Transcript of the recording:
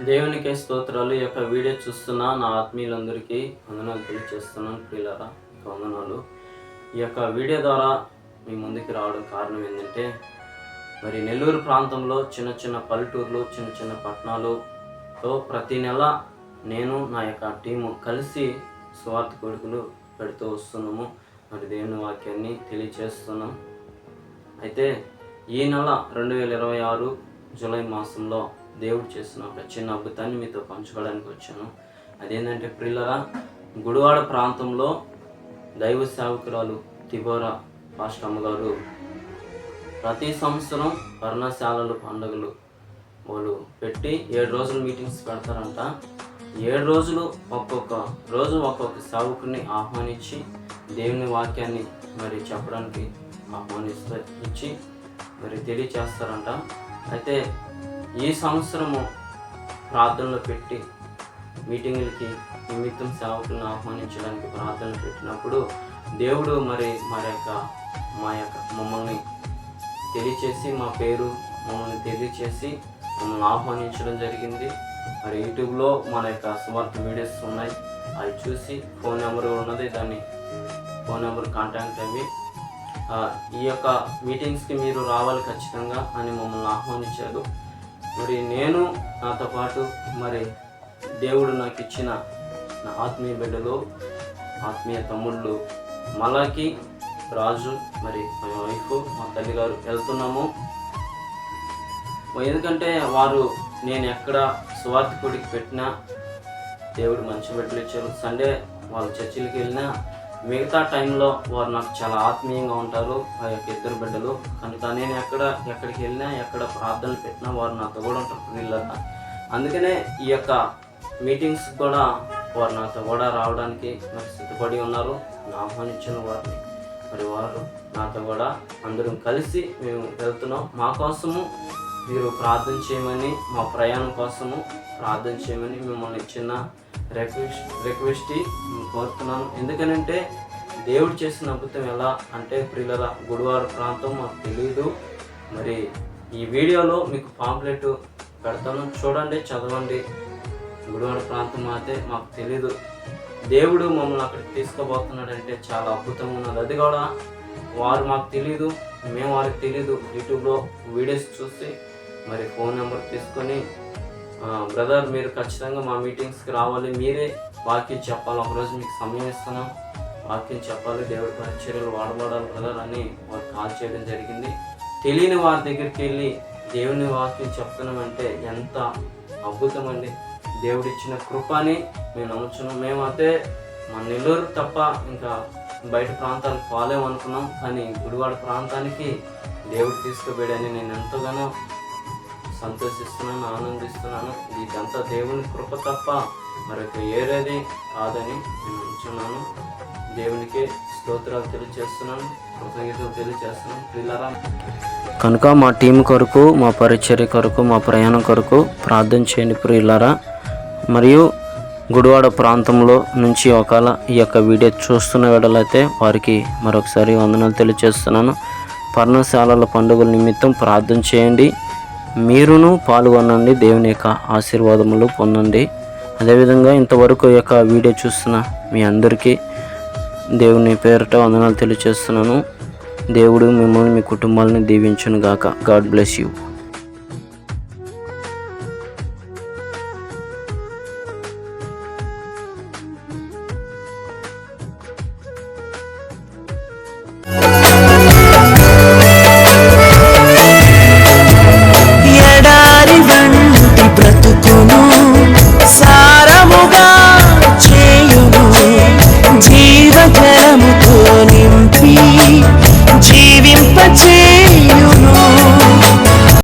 దేవునికే స్తోత్రాలు. ఈ యొక్క వీడియో చూస్తున్న నా ఆత్మీయులందరికీ వందనాలు తెలియజేస్తున్నాను. ప్రియులారా, వందనాలు. ఈ యొక్క వీడియో ద్వారా మీ ముందుకు రావడం కారణం ఏంటంటే, మరి నెల్లూరు ప్రాంతంలో చిన్న చిన్న పల్లెటూర్లు, చిన్న చిన్న పట్టణాలుతో ప్రతి నెల నేను నా యొక్క టీము కలిసి స్వార్థ కొడుకులు పెడుతూ వస్తున్నాము. మరి దేవుని వాక్యాన్ని తెలియజేస్తున్నాం. అయితే ఈ నెల 2026 జూలై మాసంలో దేవుడు చేసిన ఒక చిన్న అద్భుతాన్ని మీతో పంచుకోవడానికి వచ్చాను. అదేంటంటే ప్రియులరా, గుడివాడ ప్రాంతంలో దైవ సేవకురాలు తిబోరా పాస్టర్ అమ్మగారు ప్రతి సంవత్సరం పర్ణశాలలు పండుగలు వాళ్ళు పెట్టి 7 రోజులు మీటింగ్స్ పెడతారంట. 7 రోజులు ఒక్కొక్క రోజు ఒక్కొక్క సేవకుని ఆహ్వానించి దేవుని వాక్యాన్ని మరి చెప్పడానికి ఇచ్చి మరి తెలియచేస్తారంట. అయితే ఈ సంవత్సరము ప్రార్థనలు పెట్టి మీటింగులకి నిమిత్తం సేవకులను ఆహ్వానించడానికి ప్రార్థనలు పెట్టినప్పుడు దేవుడు మరి మమ్మల్ని తెలియచేసి మా పేరు మమ్మల్ని తెలియచేసి మమ్మల్ని ఆహ్వానించడం జరిగింది. మరి యూట్యూబ్లో మన యొక్క స్మార్ట్ వీడియోస్ ఉన్నాయి. అవి చూసి ఫోన్ నెంబర్ ఉన్నది, దాన్ని ఫోన్ నెంబర్ కాంటాక్ట్ అవి ఈ యొక్క మీటింగ్స్కి మీరు రావాలి ఖచ్చితంగా అని మమ్మల్ని ఆహ్వానించారు. మరి నేను నాతో పాటు మరి దేవుడు నాకు ఇచ్చిన నా ఆత్మీయ బిడ్డలు, ఆత్మీయ తమ్ముళ్ళు మలాకి, రాజు, మరి మా వైఫ్, మా తల్లిగారు వెళ్తున్నాము. ఎందుకంటే నేను ఎక్కడ సువార్థికుడికి పెట్టినా దేవుడు మంచి బిడ్డలు ఇచ్చారు. సండే వాళ్ళ చర్చిలకి వెళ్ళినా మిగతా టైంలో వారు నాకు చాలా ఆత్మీయంగా ఉంటారు, ఆ యొక్క 2 బిడ్డలు. కనుక నేను ఎక్కడికి వెళ్ళినా, ఎక్కడ ప్రార్థనలు పెట్టినా వారు నాతో కూడా ఉంటారు వీళ్ళంతా. అందుకనే ఈ యొక్క మీటింగ్స్ కూడా వారు నాతో కూడా రావడానికి మరి సిద్ధపడి ఉన్నారు. ఆహ్వానించిన వారిని మరి వారు నాతో కూడా అందరం కలిసి మేము వెళ్తున్నాం. మా కోసము మీరు ప్రార్థన చేయమని, మా ప్రయాణం కోసము ప్రార్థన చేయమని మిమ్మల్ని చిన్న రిక్వెస్ట్ కోరుతున్నాను. ఎందుకనంటే దేవుడు చేసిన అద్భుతం ఎలా అంటే ప్రియులరా, గుడివాడ ప్రాంతం మాకు తెలియదు. మరి ఈ వీడియోలో మీకు పాంప్లెట్ పెడతాను, చూడండి, చదవండి. గుడివాడ ప్రాంతం అయితే మాకు తెలీదు. దేవుడు మమ్మల్ని అక్కడికి తీసుకుపోతున్నాడంటే చాలా అద్భుతంగా ఉన్నది. అది కూడా వారు మాకు తెలీదు, మేము వారికి తెలీదు. యూట్యూబ్లో వీడియోస్ చూసి మరి ఫోన్ నెంబర్ తీసుకొని, బ్రదర్ మీరు ఖచ్చితంగా మా మీటింగ్స్కి రావాలి, మీరే వాక్యం చెప్పాలి, ఒకరోజు మీకు సమయం ఇస్తున్నాం, వాక్యం చెప్పాలి, దేవుడి పరిచర్యలు వాడబడాలి బ్రదర్ అని వారు కాల్ చేయడం జరిగింది. తెలియని వారి దగ్గరికి వెళ్ళి దేవుని వాక్యం చెప్తున్నామంటే ఎంత అద్భుతం అండి. దేవుడు ఇచ్చిన కృపని మేము నమ్ముచున్నాం. మేమైతే మన నెల్లూరు తప్ప ఇంకా బయట ప్రాంతాలకు పోలేమనుకున్నాం, కానీ గుడివాడ ప్రాంతానికి దేవుడు తీసుకుపోయాడని నేను ఎంతగానో సంతోషిస్తున్నాను, ఆనందిస్తున్నాను. ఇదంతా దేవుని కృప తప్ప మరొక ఏరేది కాదని నేను ఉంచున్నాను. దేవునికి స్తోత్రాలు తెలియజేస్తున్నాను, కృతజ్ఞతలు తెలియజేస్తున్నాను. ప్రియులారా, కనుక మా టీం కొరకు, మా పరిచర్య కొరకు, మా ప్రయాణం కొరకు ప్రార్థన చేయండి ప్రియులారా. మరియు గుడివాడ ప్రాంతంలో నుంచి ఒకవేళ ఈ యొక్క వీడియో చూస్తున్న వేళలైతే వారికి మరొకసారి వందనాలు తెలియజేస్తున్నాను. పర్ణశాలల పండుగల నిమిత్తం ప్రార్థన చేయండి, మీరును పాల్గొనండి, దేవుని యొక్క ఆశీర్వాదములు పొందండి. అదేవిధంగా ఇంతవరకు ఈ యొక్క వీడియో చూస్తున్న మీ అందరికీ దేవుని పేరిట వందనాలు తెలియజేస్తున్నాను. దేవుడు మిమ్మల్ని, మీ కుటుంబాలను దీవించును గాక. God bless you.